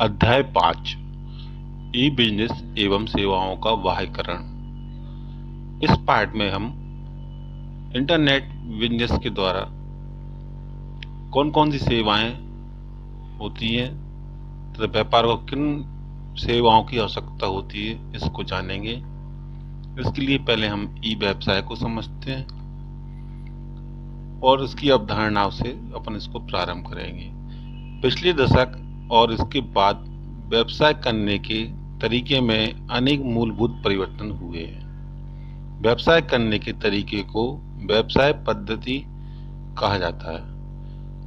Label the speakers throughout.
Speaker 1: अध्याय 5 ई बिजनेस एवं सेवाओं का वाह्यकरण। इस पार्ट में हम इंटरनेट बिजनेस के द्वारा कौन कौन सी सेवाएं होती हैं तथा व्यापार को किन सेवाओं की आवश्यकता होती है इसको जानेंगे। इसके लिए पहले हम ई व्यवसाय को समझते हैं और इसकी अवधारणाओं से अपन इसको प्रारंभ करेंगे। पिछले दशक और इसके बाद व्यवसाय करने के तरीके में अनेक मूलभूत परिवर्तन हुए हैं। व्यवसाय करने के तरीके को व्यवसाय पद्धति कहा जाता है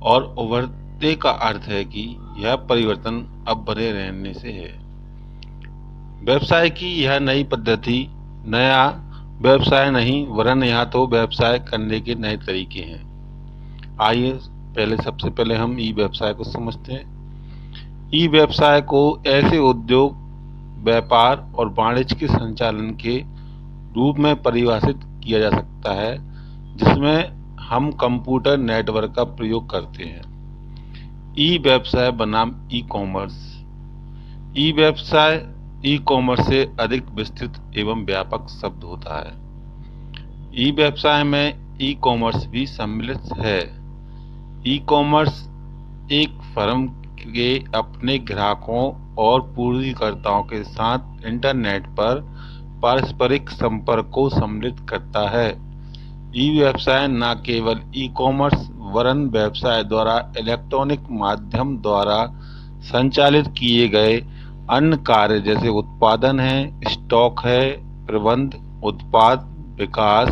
Speaker 1: और उभरते का अर्थ है कि यह परिवर्तन अब बने रहने से है। व्यवसाय की यह नई पद्धति नया व्यवसाय नहीं वरन यह तो व्यवसाय करने के नए तरीके हैं। आइए सबसे पहले हम ई व्यवसाय को समझते हैं। ई व्यवसाय को ऐसे उद्योग, व्यापार और वाणिज्य के संचालन के रूप में परिभाषित किया जा सकता है जिसमें हम कंप्यूटर नेटवर्क का प्रयोग करते हैं। ई व्यवसाय बनाम ई कॉमर्स। ई व्यवसाय ई कॉमर्स से अधिक विस्तृत एवं व्यापक शब्द होता है। ई व्यवसाय में ई कॉमर्स भी सम्मिलित है। ई कॉमर्स एक फर्म के अपने ग्राहकों और पूर्तिकर्ताओं के साथ इंटरनेट पर पारस्परिक संपर्क को सम्मिलित करता है। ई व्यवसाय न केवल ई कॉमर्स वरन व्यवसाय द्वारा इलेक्ट्रॉनिक माध्यम द्वारा संचालित किए गए अन्य कार्य जैसे उत्पादन है, स्टॉक है, प्रबंध, उत्पाद विकास,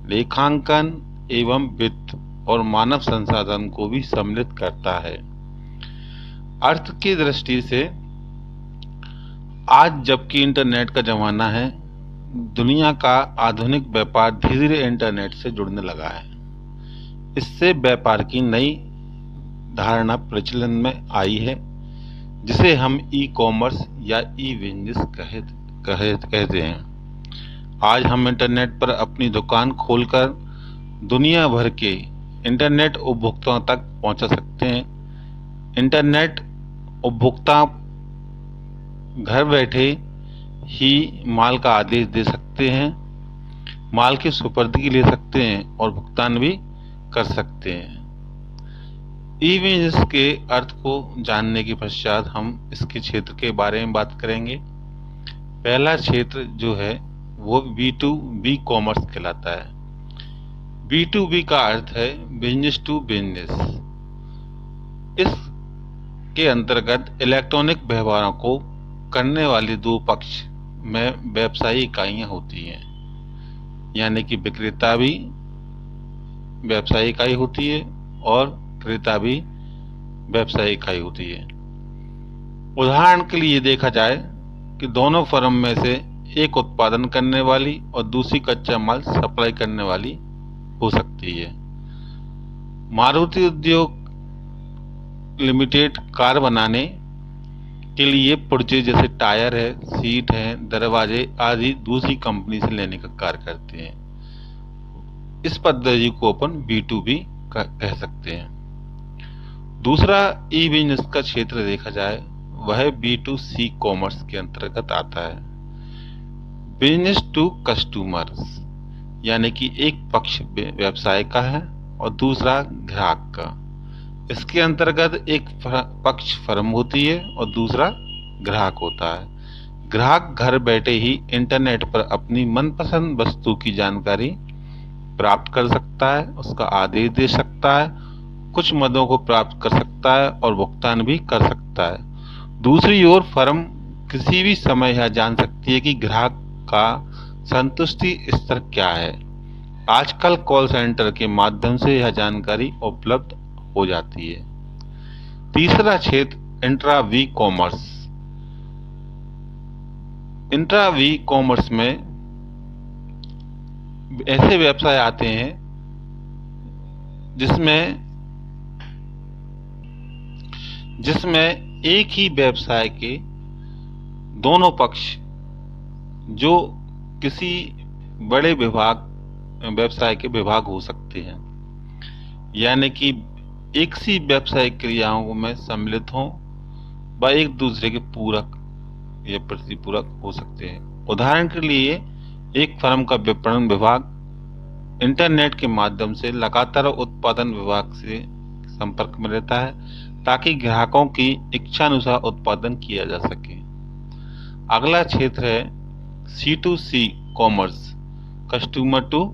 Speaker 1: लेखांकन एवं वित्त और मानव संसाधन को भी सम्मिलित करता है। अर्थ की दृष्टि से आज जबकि इंटरनेट का जमाना है, दुनिया का आधुनिक व्यापार धीरे धीरे इंटरनेट से जुड़ने लगा है। इससे व्यापार की नई धारणा प्रचलन में आई है जिसे हम ई कॉमर्स या ई बिजनेस कहते हैं। आज हम इंटरनेट पर अपनी दुकान खोलकर दुनिया भर के इंटरनेट उपभोक्ताओं तक पहुंचा सकते हैं। इंटरनेट उपभोक्ता घर बैठे ही माल का आदेश दे सकते हैं, माल की सुपुर्दगी ले सकते हैं और भुगतान भी कर सकते हैं। ई बिजनेस के अर्थ को जानने के पश्चात हम इसके क्षेत्र के बारे में बात करेंगे। पहला क्षेत्र जो है वो B2B कॉमर्स कहलाता है। B2B का अर्थ है बिजनेस टू बिजनेस। इस के अंतर्गत इलेक्ट्रॉनिक व्यवहारों को करने वाले दो पक्ष में व्यवसायिक इकाइयां होती हैं, यानी कि विक्रेता भी व्यवसायिक इकाई होती है और क्रेता भी व्यवसायिक इकाई होती है। उदाहरण के लिए देखा जाए कि दोनों फर्म में से एक उत्पादन करने वाली और दूसरी कच्चा माल सप्लाई करने वाली हो सकती है। मारुति उद्योग लिमिटेड कार बनाने के लिए पुर्जे जैसे टायर है, सीट है, दरवाजे आदि दूसरी कंपनी से लेने का कार्य करते हैं। इस पद्धति को अपन B2B कह सकते हैं। दूसरा ई बिजनेस का क्षेत्र देखा जाए वह B2C कॉमर्स के अंतर्गत आता है। बिजनेस टू कस्टमर्स, यानी कि एक पक्ष व्यवसाय का है और दूसरा ग्राहक का। इसके अंतर्गत एक पक्ष फर्म होती है और दूसरा ग्राहक होता है। ग्राहक घर बैठे ही इंटरनेट पर अपनी मनपसंद वस्तु की जानकारी प्राप्त कर सकता है, उसका आदेश दे सकता है, कुछ मदों को प्राप्त कर सकता है और भुगतान भी कर सकता है। दूसरी ओर फर्म किसी भी समय यह जान सकती है कि ग्राहक का संतुष्टि स्तर क्या है। आजकल कॉल सेंटर के माध्यम से यह जानकारी उपलब्ध हो जाती है। तीसरा क्षेत्र intra B commerce. Intra B commerce में ऐसे व्यवसाय आते हैं जिसमें एक ही व्यवसाय के दोनों पक्ष जो किसी बड़े व्यवसाय के विभाग हो सकते हैं, यानी कि एक सी व्यावसायिक क्रियाओं में सम्मिलित हों व एक दूसरे के पूरक या प्रतिपूरक हो सकते हैं। उदाहरण के लिए, एक फर्म का विपणन विभाग इंटरनेट के माध्यम से लगातार उत्पादन विभाग से संपर्क में रहता है ताकि ग्राहकों की इच्छानुसार उत्पादन किया जा सके। अगला क्षेत्र है C2C commerce, customer to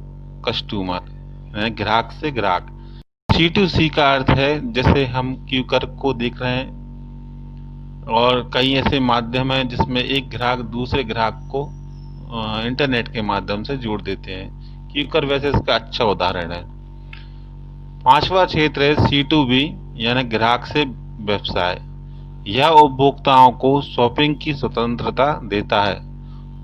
Speaker 1: customer, यानी ग्राहक से ग्राहक। C2C का अर्थ है, जैसे हम क्यूकर को देख रहे हैं और कई ऐसे माध्यम हैं जिसमें एक ग्राहक दूसरे ग्राहक को इंटरनेट के माध्यम से जोड़ देते हैं। क्यूकर वैसे इसका अच्छा उदाहरण है। पांचवा क्षेत्र है C2B, यानी ग्राहक से व्यवसाय। यह उपभोक्ताओं को शॉपिंग की स्वतंत्रता देता है।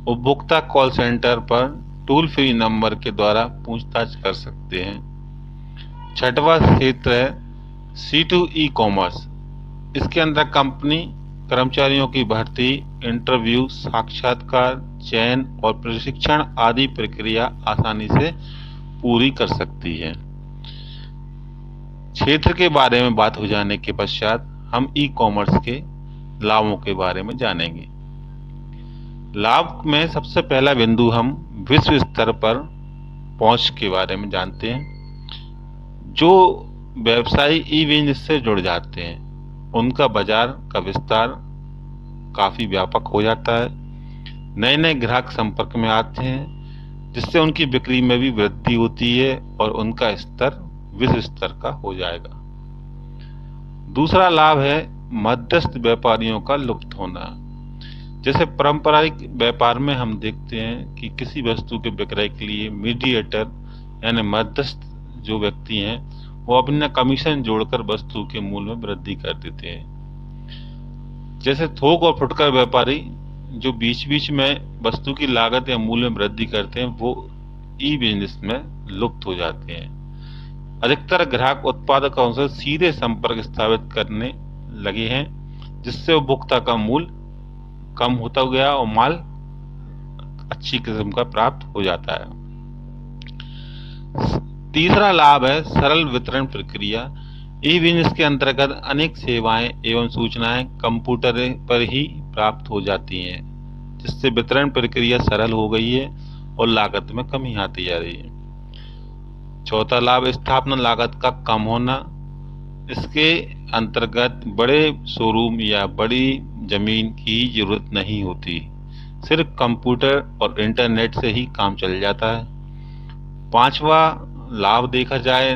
Speaker 1: उपभोक्ता कॉल सेंटर पर टोल फ्री नंबर के द्वारा पूछताछ कर सकते हैं। छठवां क्षेत्र है C2E कॉमर्स। इसके अंदर कंपनी कर्मचारियों की भर्ती, इंटरव्यू, साक्षात्कार, चयन और प्रशिक्षण आदि प्रक्रिया आसानी से पूरी कर सकती है। क्षेत्र के बारे में बात हो जाने के पश्चात हम ई कॉमर्स के लाभों के बारे में जानेंगे। लाभ में सबसे पहला बिंदु हम विश्व स्तर पर पहुंच के बारे में जानते हैं। जो व्यवसायी ई बिजनेस से जुड़ जाते हैं उनका बाजार का विस्तार काफ़ी व्यापक हो जाता है। नए नए ग्राहक संपर्क में आते हैं जिससे उनकी बिक्री में भी वृद्धि होती है और उनका स्तर विश्व स्तर का हो जाएगा। दूसरा लाभ है मध्यस्थ व्यापारियों का लुप्त होना। जैसे पारंपरिक व्यापार में हम देखते हैं कि किसी वस्तु के विक्रय के लिए मीडिएटर यानी मध्यस्थ जो व्यक्ति हैं वो अपना कमीशन जोड़कर वस्तु के मूल्य में वृद्धि कर देते हैं। जैसे थोक और फुटकर व्यापारी जो बीच बीच में वस्तु की लागत या मूल्य में वृद्धि करते हैं वो ई बिजनेस में लुप्त हो जाते हैं। अधिकतर ग्राहक उत्पादकों से सीधे संपर्क स्थापित करने लगे हैं जिससे उपभोक्ता का मूल्य कम होता गया और माल अच्छी किस्म का प्राप्त हो जाता है। तीसरा लाभ है सरल वितरण प्रक्रिया। ई बिजनेस के अंतर्गत अनेक सेवाएं एवं सूचनाएं कंप्यूटर पर ही प्राप्त हो जाती हैं जिससे वितरण प्रक्रिया सरल हो गई है और लागत में कमी आती जा रही है। चौथा लाभ स्थापना लागत का कम होना। इसके अंतर्गत बड़े शोरूम या बड़ी जमीन की जरूरत नहीं होती, सिर्फ कंप्यूटर और इंटरनेट से ही काम चल जाता है। पांचवा लाभ देखा जाए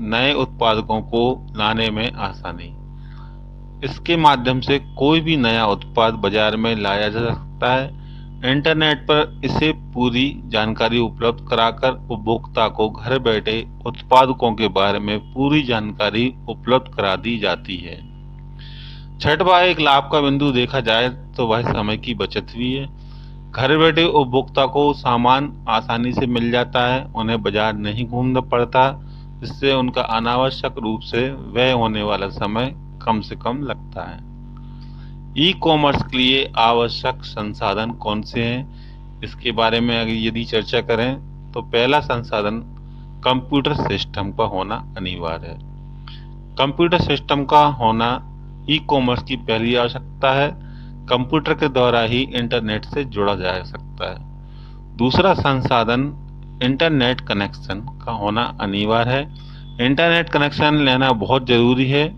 Speaker 1: नए उत्पादकों को लाने में आसानी। इसके माध्यम से कोई भी नया उत्पाद बाजार में लाया जा सकता है। इंटरनेट पर इसे पूरी जानकारी उपलब्ध कराकर उपभोक्ता को घर बैठे उत्पादकों के बारे में पूरी जानकारी उपलब्ध करा दी जाती है। छठवां एक लाभ का बिंदु देखा जाए तो वह समय की बचत भी है। घर बैठे उपभोक्ता को सामान आसानी से मिल जाता है, उन्हें बाजार नहीं घूमना पड़ता, जिससे उनका अनावश्यक रूप से व्यय होने वाला समय कम से कम लगता है। ई कॉमर्स के लिए आवश्यक संसाधन कौन से हैं, इसके बारे में अगर यदि चर्चा करें तो पहला संसाधन कंप्यूटर सिस्टम का होना अनिवार्य है। कंप्यूटर सिस्टम का होना ई कॉमर्स की पहली आवश्यकता है। कंप्यूटर के द्वारा ही इंटरनेट से जुड़ा जा सकता है। दूसरा संसाधन इंटरनेट कनेक्शन का होना अनिवार्य है। इंटरनेट कनेक्शन लेना बहुत जरूरी है।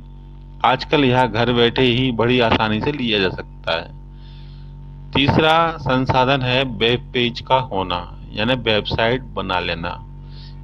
Speaker 1: आजकल यह घर बैठे ही बड़ी आसानी से लिया जा सकता है। तीसरा संसाधन है वेब पेज का होना, यानी वेबसाइट बना लेना।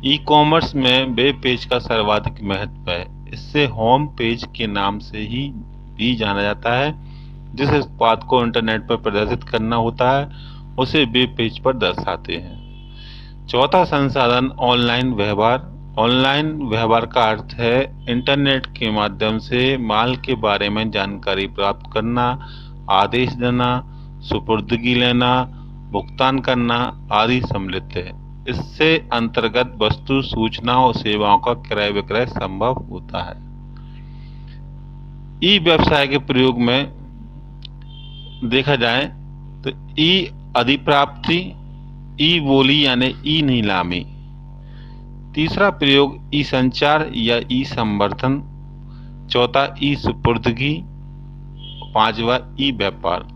Speaker 1: ई कॉमर्स में वेब पेज का सर्वाधिक महत्व है। इससे होम पेज के नाम से ही भी जाना जाता है। जिस उत्पाद को इंटरनेट पर प्रदर्शित करना होता है उसे वेब पेज पर दर्शाते हैं। चौथा संसाधन ऑनलाइन व्यवहार। ऑनलाइन व्यवहार का अर्थ है इंटरनेट के माध्यम से माल के बारे में जानकारी प्राप्त करना, आदेश देना, सुपुर्दगी लेना, भुगतान करना आदि सम्मिलित है। इससे अंतर्गत वस्तु, सूचना और सेवाओं का क्रय विक्रय संभव होता है। ई व्यवसाय के प्रयोग में देखा जाए तो ई अधिप्राप्ति, ई बोली यानी ई नीलामी। तीसरा प्रयोग ई संचार या ई संवर्धन। चौथा ई सुपुर्दगी पांचवा, ई व्यापार।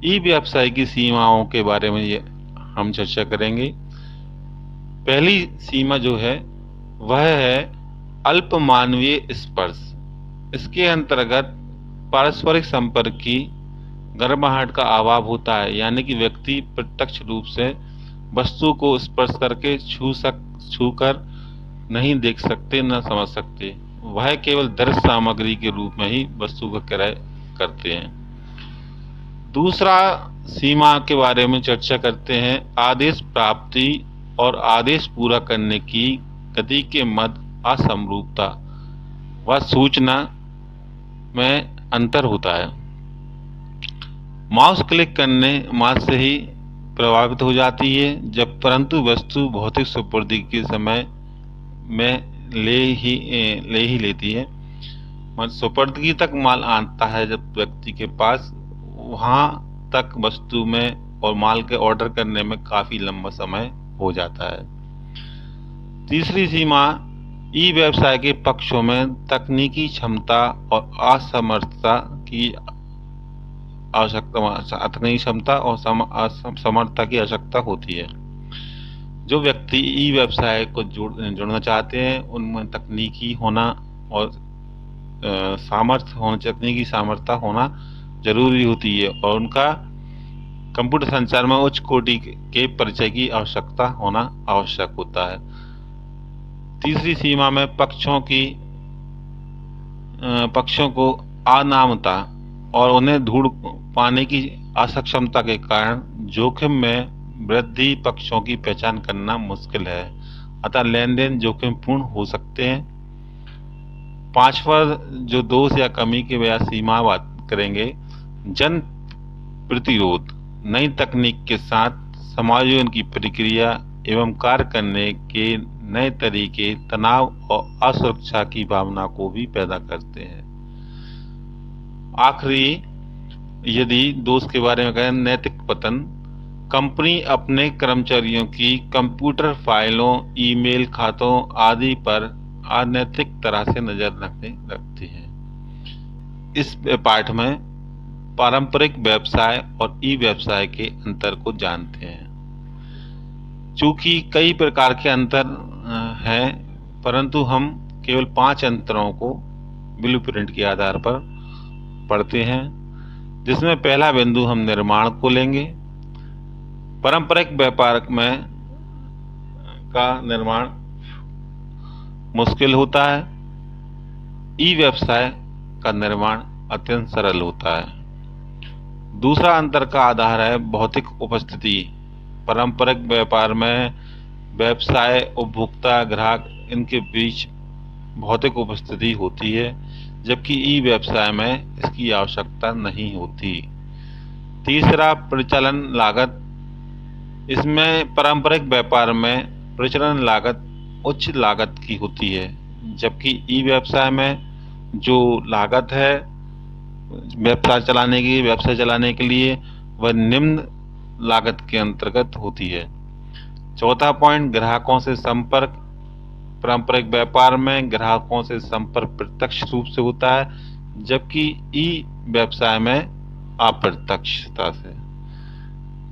Speaker 1: ई व्यवसाय की सीमाओं के बारे में हम चर्चा करेंगे। पहली सीमा जो है वह है अल्प मानवीय स्पर्श। इसके अंतर्गत पारस्परिक संपर्क की गर्माहट का अभाव होता है, यानी कि व्यक्ति प्रत्यक्ष रूप से वस्तु को स्पर्श करके छू कर नहीं देख सकते, न समझ सकते। वह केवल दृश्य सामग्री के रूप में ही वस्तु का क्रय करते हैं। दूसरा सीमा के बारे में चर्चा करते हैं, आदेश प्राप्ति और आदेश पूरा करने की गति के मध्य असमरूपता व सूचना में अंतर होता है। माउस क्लिक करने मात्र से ही प्रभावित हो जाती है, जब परंतु वस्तु भौतिक सुपुर्दी के समय में ले ही लेती है। सुपुर्दगी तक माल आता है जब व्यक्ति के पास, वहां तक वस्तु में और माल के ऑर्डर करने में काफी लंबा समय हो जाता है। तीसरी सीमा ई व्यवसाय के पक्षों में तकनीकी क्षमता और असमर्थता की आवश्यकता, तकनीकी क्षमता और समर्थता की आवश्यकता होती है। जो व्यक्ति ई व्यवसाय को जुड़ना चाहते हैं, उनमें तकनीकी होना और तकनीकी सामर्थ्य होना जरूरी होती है, और उनका कंप्यूटर संचार में उच्च कोटि के परिचय की आवश्यकता होना आवश्यक होता है। तीसरी सीमा में पक्षों को अनामता और उन्हें ढूंढ पाने की असक्षमता के कारण जोखिम में वृद्धि पक्षों की पहचान करना मुश्किल है, अतः लेन देन जोखिमपूर्ण हो सकते हैं। पांचवा जो दोष या कमी की वजह सीमा बात करेंगे, जन प्रतिरोध, नई तकनीक के साथ समायोजन की प्रक्रिया एवं कार्य करने के नए तरीके तनाव और असुरक्षा की भावना को भी पैदा करते हैं। आखिरी यदि दोष के बारे में कहें, नैतिक पतन, कंपनी अपने कर्मचारियों की कंप्यूटर फाइलों, ईमेल खातों आदि पर अनैतिक तरह से नजर रखती है। इस पाठ में पारंपरिक व्यवसाय और ई व्यवसाय के अंतर को जानते हैं। चूंकि कई प्रकार के अंतर हैं, परंतु हम केवल 5 अंतरों को ब्लूप्रिंट के आधार पर पढ़ते हैं, जिसमें पहला बिंदु हम निर्माण को लेंगे। पारंपरिक व्यापार में का निर्माण मुश्किल होता है, ई व्यवसाय का निर्माण अत्यंत सरल होता है। दूसरा अंतर का आधार है भौतिक उपस्थिति। पारंपरिक व्यापार में व्यवसाय, उपभोक्ता, ग्राहक, इनके बीच भौतिक उपस्थिति होती है, जबकि ई व्यवसाय में इसकी आवश्यकता नहीं होती। तीसरा, परिचालन लागत। इसमें पारंपरिक व्यापार में परिचालन लागत उच्च लागत की होती है, जबकि ई व्यवसाय में जो लागत है व्यवसाय चलाने के लिए वह निम्न लागत के अंतर्गत होती है। चौथा पॉइंट, ग्राहकों से संपर्क। पारंपरिक व्यापार में ग्राहकों से संपर्क प्रत्यक्ष रूप से होता है, जबकि ई व्यवसाय में अप्रत्यक्षता से।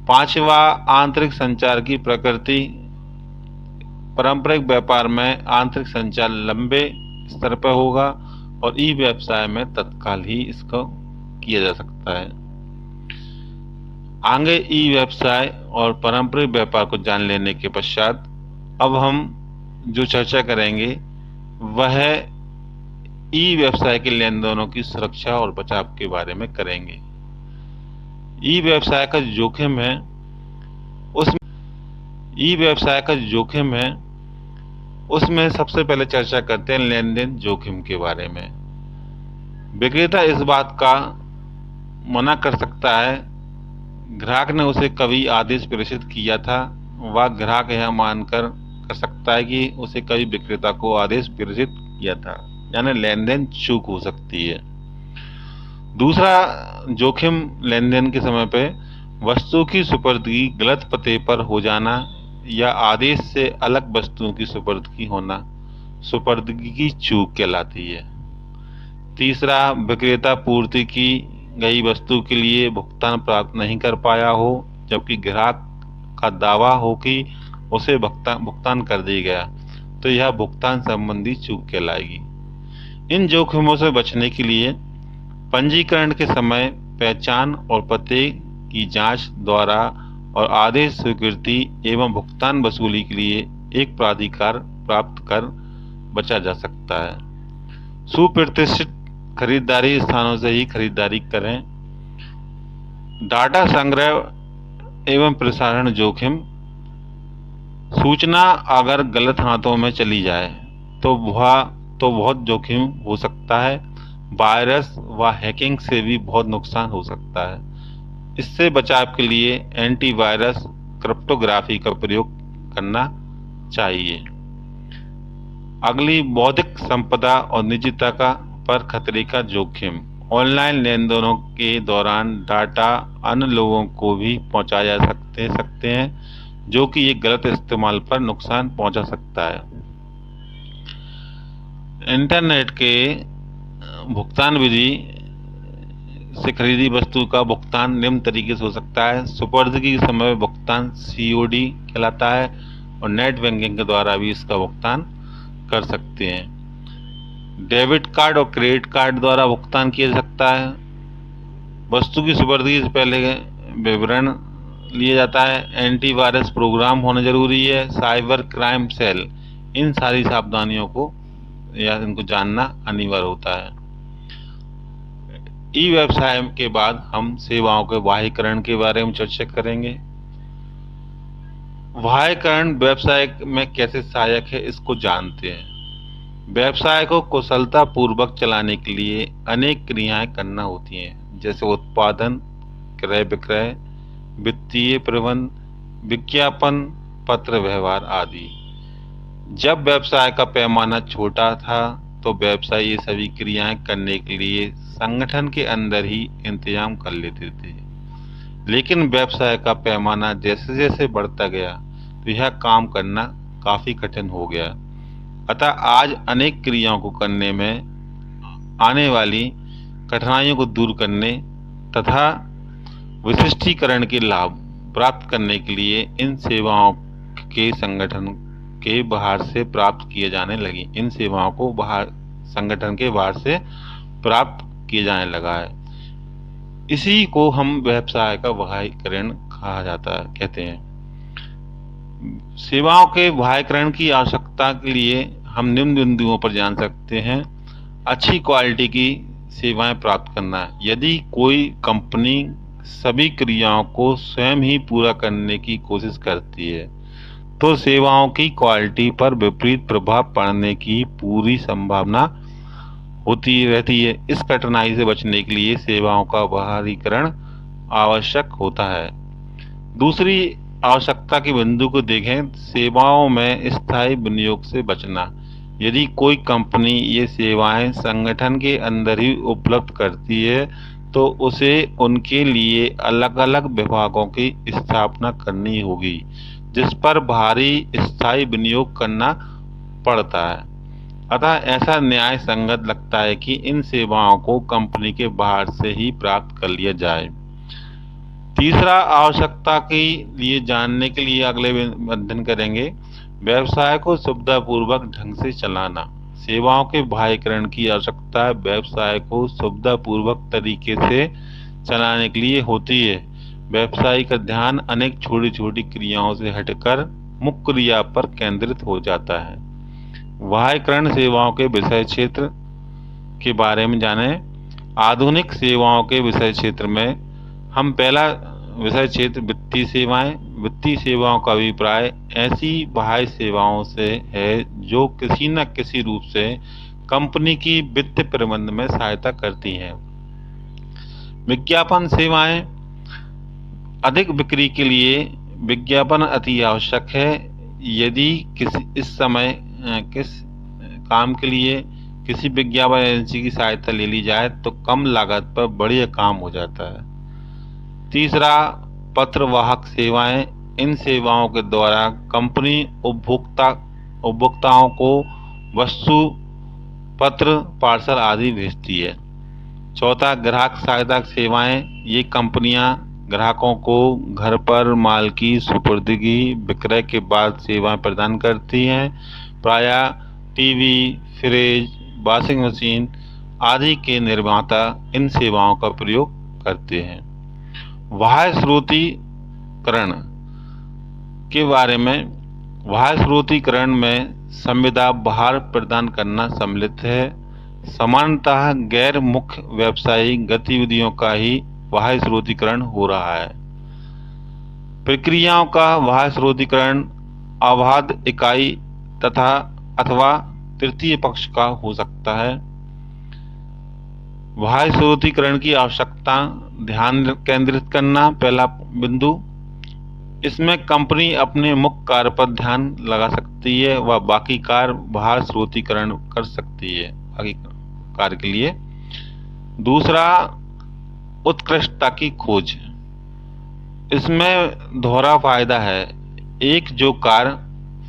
Speaker 1: पांचवा, आंतरिक संचार की प्रकृति। पारंपरिक व्यापार में आंतरिक संचार लंबे स्तर पर होगा और ई व्यवसाय में तत्काल ही इसको किया जा सकता है। आगे ई व्यवसाय और पारंपरिक व्यापार को जान लेने के पश्चात अब हम जो चर्चा करेंगे वह ई व्यवसाय के लेन देनों की सुरक्षा और बचाव के बारे में करेंगे। ई व्यवसाय का जोखिम है उसमें सबसे पहले चर्चा करते हैं लेन देन जोखिम के बारे में। विक्रेता इस बात का मना कर सकता है ग्राहक ने उसे कभी आदेश प्रेषित किया था, वह ग्राहक यह मानकर कर सकता है कि उसे कभी विक्रेता को आदेश प्रेषित किया था, यानी लेन देन चूक हो सकती है। दूसरा जोखिम लेन देन के समय पे वस्तु की सुपुर्दगी गलत पते पर हो जाना या आदेश से अलग वस्तुओं की सुपुर्दगी होना सुपुर्दगी की चूक कहलाती है। तीसरा, विक्रेता पूर्ति की गई वस्तु के लिए भुगतान प्राप्त नहीं कर पाया हो, जबकि ग्राहक का दावा हो कि उसे भुगतान कर दिया गया, तो यह भुगतान संबंधी चूक कहलाएगी। इन जोखिमों से बचने के लिए पंजीकरण के समय पहचान और पते की जांच द्वारा और आदेश स्वीकृति एवं भुगतान वसूली के लिए एक प्राधिकार प्राप्त कर बचा जा सकता है। सुप्रतिष्ठित खरीदारी स्थानों से ही खरीदारी करें। डाटा संग्रह एवं प्रसारण जोखिम। सूचना अगर गलत हाथों में चली जाए तो बहुत जोखिम हो सकता है। वायरस व हैकिंग से भी बहुत नुकसान हो सकता है। इससे बचाव के लिए एंटीवायरस क्रिप्टोग्राफी का प्रयोग करना चाहिए। अगली, बौद्धिक संपदा और निजता का पर खतरे का जोखिम। ऑनलाइन लेन देनों के दौरान डाटा अन्य लोगों को भी पहुंचाया जा सकते हैं, जो कि एक गलत इस्तेमाल पर नुकसान पहुंचा सकता है। इंटरनेट के भुगतान विधि से खरीदी वस्तु का भुगतान निम्न तरीके से हो सकता है। सुपुर्दगी के समय भुगतान COD कहलाता है और नेट बैंकिंग के द्वारा भी इसका भुगतान कर सकते हैं। डेबिट कार्ड और क्रेडिट कार्ड द्वारा भुगतान किया जा सकता है। वस्तु की सुपुर्दगी से पहले विवरण लिया जाता है। एंटीवायरस प्रोग्राम होना जरूरी है। साइबर क्राइम सेल, इन सारी सावधानियों को या इनको जानना अनिवार्य होता है। ई व्यवसाय के बाद हम सेवाओं के बाह्यकरण के बारे में चर्चा करेंगे। बाह्यकरण व्यवसाय में कैसे सहायक है, इसको जानते हैं। व्यवसाय को कुशलता पूर्वक चलाने के लिए अनेक क्रियाएं करना होती हैं, जैसे उत्पादन, क्रय विक्रय, वित्तीय प्रबंध, विज्ञापन, पत्र व्यवहार आदि। जब व्यवसाय का पैमाना छोटा था तो व्यवसायी ये सभी क्रियाएं करने के लिए संगठन के अंदर ही इंतजाम कर लेते थे, लेकिन व्यवसाय का पैमाना जैसे जैसे बढ़ता गया तो यह काम करना काफी कठिन हो गया। अतः आज अनेक क्रियाओं को करने में आने वाली कठिनाइयों को दूर करने तथा विशिष्टीकरण के लाभ प्राप्त करने के लिए इन सेवाओं के संगठन के बाहर से प्राप्त किए जाने लगी। इन सेवाओं को संगठन के बाहर से प्राप्त किए जाने लगा है। इसी को हम व्यवसाय का बाह्यकरण कहा जाता है, कहते हैं। सेवाओं के बाह्यकरण की आवश्यकता के लिए हम निम्न बिंदुओं पर जान सकते हैं। अच्छी क्वालिटी की सेवाएं प्राप्त करना। यदि कोई कंपनी सभी क्रियाओं को स्वयं ही पूरा करने की कोशिश करती है तो सेवाओं की क्वालिटी पर विपरीत प्रभाव पड़ने की पूरी संभावना होती रहती है। इस कठिनाई से बचने के लिए सेवाओं का बाहरीकरण आवश्यक होता है। दूसरी आवश्यकता के बिंदु को देखें। सेवाओं में स्थायी विनियोग से बचना। यदि कोई कंपनी ये सेवाएं संगठन के अंदर ही उपलब्ध करती है तो उसे उनके लिए अलग अलग विभागों की स्थापना करनी होगी, जिस पर भारी स्थायी विनियोग करना पड़ता है। अतः ऐसा न्याय संगत लगता है कि इन सेवाओं को कंपनी के बाहर से ही प्राप्त कर लिया जाए। तीसरा, आवश्यकता के लिए जानने के लिए अगले अध्ययन करेंगे। व्यवसाय को सुविधापूर्वक ढंग से चलाना। सेवाओं के बाह्यकरण की आवश्यकता व्यवसाय को सुविधापूर्वक तरीके से चलाने के लिए होती है। व्यवसाय का ध्यान अनेक छोटी छोटी क्रियाओं से हटकर मुख्य क्रिया पर केंद्रित हो जाता है। बाह्यकरण सेवाओं के विषय क्षेत्र के बारे में जानें। आधुनिक सेवाओं के विषय क्षेत्र में हम पहला विषय क्षेत्र वित्तीय सेवाएं। वित्तीय सेवाओं का अभिप्राय ऐसी बाह्य सेवाओं से है जो किसी न किसी रूप से कंपनी की वित्त प्रबंधन में सहायता करती हैं। विज्ञापन सेवाएं। अधिक बिक्री के लिए विज्ञापन अति आवश्यक है। यदि किस काम के लिए किसी विज्ञापन एजेंसी की सहायता ले ली जाए तो कम लागत पर बढ़िया काम हो जाता है। तीसरा, पत्रवाहक सेवाएं। इन सेवाओं के द्वारा कंपनी उपभोक्ताओं को वस्तु पत्र, पार्सल आदि भेजती है। चौथा, ग्राहक सहायता सेवाएं। ये कंपनियां ग्राहकों को घर पर माल की सुपुर्दगी, विक्रय के बाद सेवाएं प्रदान करती हैं। प्रायः टीवी, फ्रिज, वॉशिंग मशीन आदि के निर्माता इन सेवाओं का प्रयोग करते हैं। बाह्य स्रोतीकरण के बारे में। बाह्य स्रोतीकरण में संविदा बाहर प्रदान करना सम्मिलित है। सामान्यतः गैर मुख्य व्यावसायिक गतिविधियों का ही बाह्य स्रोतीकरण हो रहा है। प्रक्रियाओं का बाह्य स्रोतीकरण अबाध इकाई तथा अथवा तृतीय पक्ष का हो सकता है। बाह्य स्रोतीकरण की आवश्यकता, ध्यान केंद्रित करना। पहला बिंदु, इसमें कंपनी अपने मुख्य कार्य पर ध्यान लगा सकती है व बाकी कार्य बाहर स्रोतीकरण कर सकती है बाकी कार्य के लिए। दूसरा, उत्कृष्टता की खोज। इसमें दोहरा फायदा है। एक, जो कार्य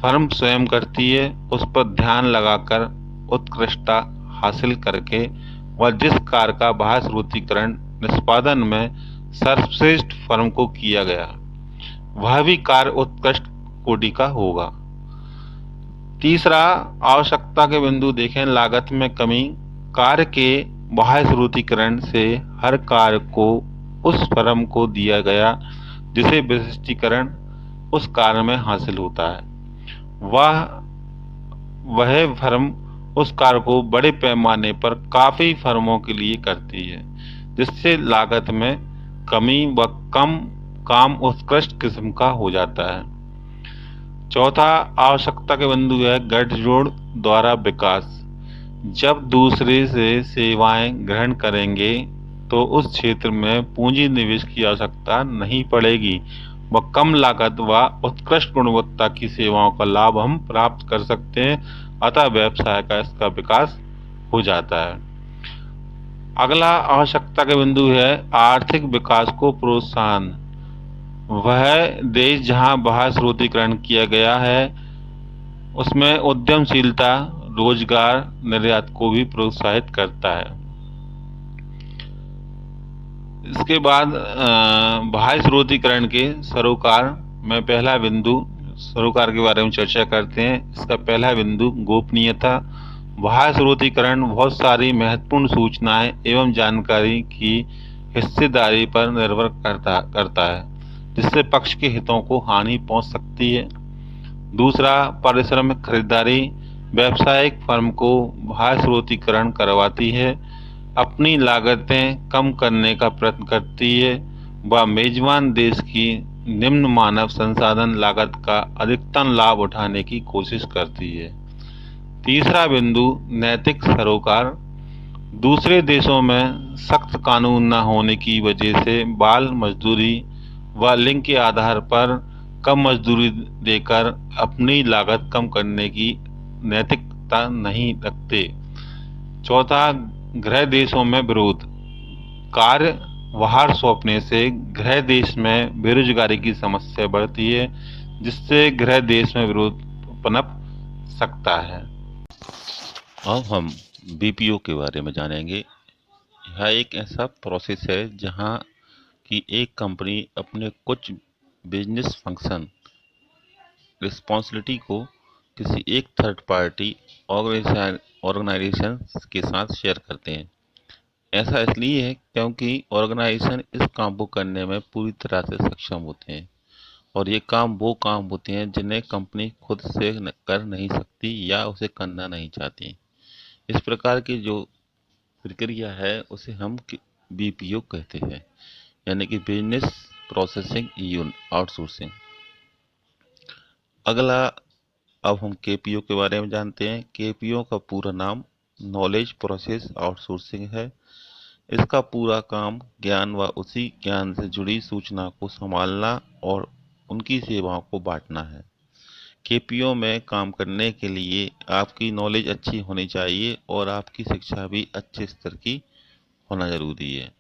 Speaker 1: फर्म स्वयं करती है उस पर ध्यान लगाकर उत्कृष्टता हासिल करके व जिस कार्य का बाह्य स्रोतीकरण निष्पादन में सर्वश्रेष्ठ फर्म को किया गया, वह भी कार्य उत्कृष्ट कोटि का होगा। तीसरा, आवश्यकता के बिंदु देखें। लागत में कमी। कार्य के बाह्य स्रोतीकरण से हर कार्य को उस फर्म को दिया गया जिसे विशिष्टीकरण उस कार्य में हासिल होता है, वह फर्म उस कार्य को बड़े पैमाने पर काफी फर्मों के लिए करती है, जिससे लागत में कमी व कम काम उत्कृष्ट किस्म का हो जाता है। चौथा, आवश्यकता के बिंदु है गठजोड़ द्वारा विकास। जब दूसरे से सेवाएं ग्रहण करेंगे तो उस क्षेत्र में पूंजी निवेश की आवश्यकता नहीं पड़ेगी व कम लागत व उत्कृष्ट गुणवत्ता की सेवाओं का लाभ हम प्राप्त कर सकते हैं, अतः व्यवसाय का इसका विकास हो जाता है। अगला आवश्यकता का बिंदु है आर्थिक विकास को प्रोत्साहन। वह देश जहां बाह्य स्रोतीकरण किया गया है उसमें उद्यमशीलता, रोजगार, निर्यात को भी प्रोत्साहित करता है। इसके बाद बाह्य स्रोतीकरण के सरोकार में पहला बिंदु, सरोकार के बारे में चर्चा करते हैं। इसका पहला बिंदु गोपनीयता। बाह्य स्रोतीकरण बहुत सारी महत्वपूर्ण सूचनाएं एवं जानकारी की हिस्सेदारी पर निर्भर करता है, जिससे पक्ष के हितों को हानि पहुंच सकती है। दूसरा, पारिश्रमिक खरीदारी। व्यावसायिक फर्म को बाह्य स्रोतीकरण करवाती है, अपनी लागतें कम करने का प्रयत्न करती है व मेजबान देश की निम्न मानव संसाधन लागत का अधिकतम लाभ उठाने की कोशिश करती है। तीसरा बिंदु, नैतिक सरोकार। दूसरे देशों में सख्त कानून न होने की वजह से बाल मजदूरी व लिंग के आधार पर कम मजदूरी देकर अपनी लागत कम करने की नैतिकता नहीं रखते। चौथा, गृह देशों में विरोध। कार्य बाहर सौंपने से गृह देश में बेरोजगारी की समस्या बढ़ती है, जिससे गृह देश में विरोध पनप सकता है।
Speaker 2: अब हम बीपीओ के बारे में जानेंगे। यह एक ऐसा प्रोसेस है जहां कि एक कंपनी अपने कुछ बिजनेस फंक्शन रिस्पॉन्सिबिलिटी को किसी एक थर्ड पार्टी ऑर्गेनाइजेशन के साथ शेयर करते हैं। ऐसा इसलिए है क्योंकि ऑर्गेनाइजेशन इस काम को करने में पूरी तरह से सक्षम होते हैं और ये काम वो काम होते हैं जिन्हें कंपनी खुद से कर नहीं सकती या उसे करना नहीं चाहती। इस प्रकार की जो प्रक्रिया है उसे हम बीपीओ कहते हैं, यानी कि बिजनेस प्रोसेसिंग यूनिट आउटसोर्सिंग। अगला, अब हम केपीओ के बारे में जानते हैं। केपीओ का पूरा नाम नॉलेज प्रोसेस आउटसोर्सिंग है। इसका पूरा काम ज्ञान व उसी ज्ञान से जुड़ी सूचना को संभालना और उनकी सेवाओं को बांटना है। केपीओ में काम करने के लिए आपकी नॉलेज अच्छी होनी चाहिए और आपकी शिक्षा भी अच्छे स्तर की होना जरूरी है।